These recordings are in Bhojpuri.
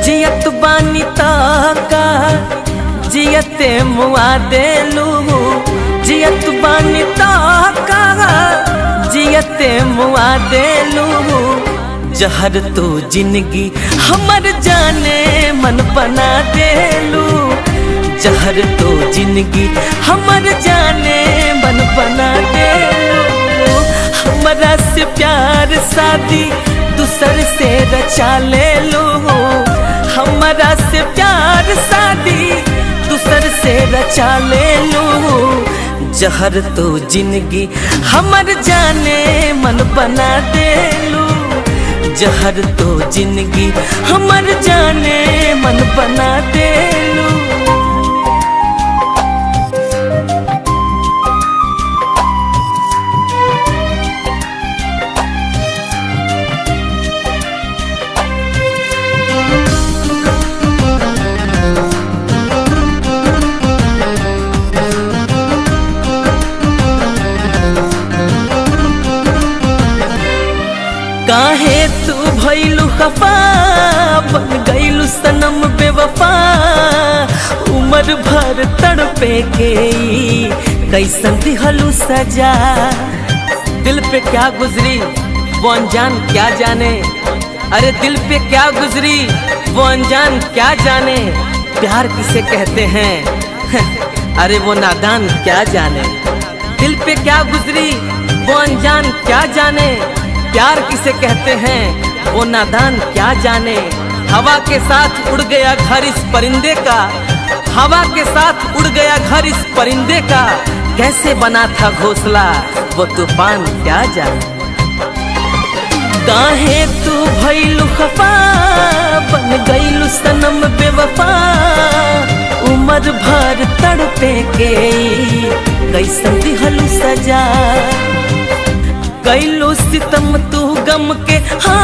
जियत बानी ताका जियते मुआ देलू, जियत बानी ताका जियते मुआ देलू। जहर तो जिंदगी हमर जाने मन बना देलू, जहर तो जिंदगी हमर जाने मन बना देलू। हमरा से प्यार शादी दूसर से रचा ले लू, हमरा से प्यार शादी दूसर से रचा ले लू। जहर तो जिंदगी हमर जाने मन बना देलू, जहर तो जिंदगी हमर जाने मन बना देलू। काहे तू भइलू खफा बन गइलू सनम बेवफा। उम्र भर तड़पे के कैसन दिहलू सजा। दिल पे क्या गुजरी वो अनजान क्या जाने, अरे दिल पे क्या गुजरी वो अनजान क्या जाने। प्यार किसे कहते हैं अरे वो नादान क्या जाने। दिल पे क्या गुजरी वो अनजान क्या जाने, प्यार किसे कहते हैं वो नादान क्या जाने। हवा के साथ उड़ गया घर इस परिंदे का, हवा के साथ उड़ गया घर इस परिंदे का। कैसे बना था घोंसला वो तूफान क्या जाने। काहे तू भइलू खफा बन गइलू सनम बेवफा। उम्र भर तड़पे के कैसन दिहलू सजा। कैलू सितम तू गम के हाँ,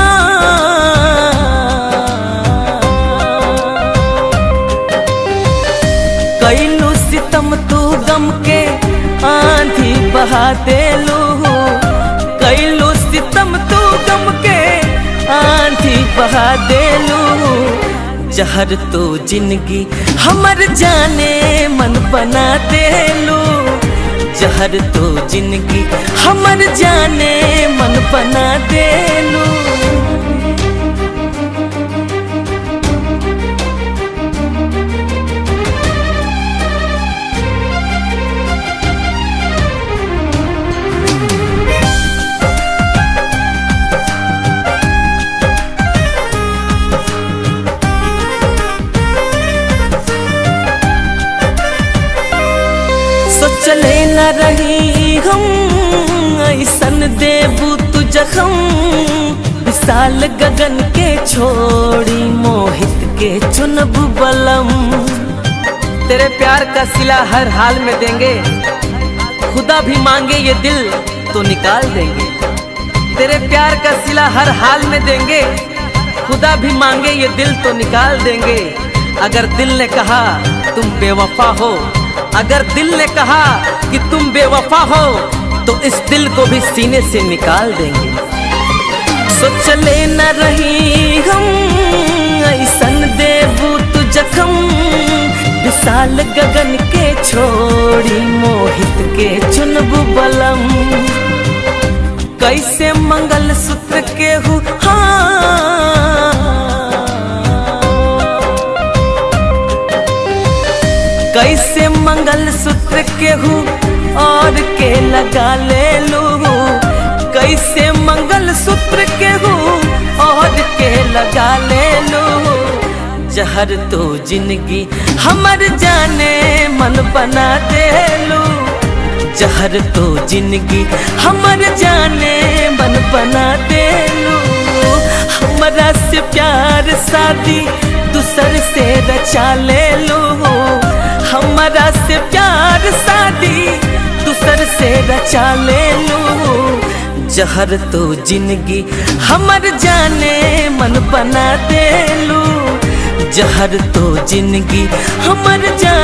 कैलू सितम तू गम के आंधी बहा देलू। कैलू सितम तू गम के आंधी बहा देलू। जहर तो जिंदगी हमर जाने मन बना देलू, जहर तो जिंदगी हमर जाने मन बना देलू। सोचले न रही हम ऐसन देबू तू जखम। विशाल गगन के छोड़ी मोहित के चुनबू बलम। तेरे प्यार का सिला हर हाल में देंगे, खुदा भी मांगे ये दिल तो निकाल देंगे। तेरे प्यार का सिला हर हाल में देंगे, खुदा भी मांगे ये दिल तो निकाल देंगे। अगर दिल ने कहा तुम बेवफा हो, अगर दिल ने कहा कि तुम बेवफा हो, तो इस दिल को भी सीने से निकाल देंगे। सोचले न रही हम ऐसन देबू तू जखम। विशाल गगन के छोड़ी मोहित के चुनबू बलम। कैसे मंगल सूत्र के हूँ हाँ, कैसे मंगल सूत्र के हूँ और के लगा ले लू। कैसे मंगल सूत्र के हूँ और के लगा ले लू। जहर तो जिंदगी हमर जाने मन बना देलू, जहर तो जिंदगी हमर जाने मन बना देलू। हमरा से प्यार शादी दूसर से रचा ले लू, हमरा से प्यार शादी जहर तो जिंदगी हमर जाने मन बना देलू, जहर तो जिंदगी हमर जाने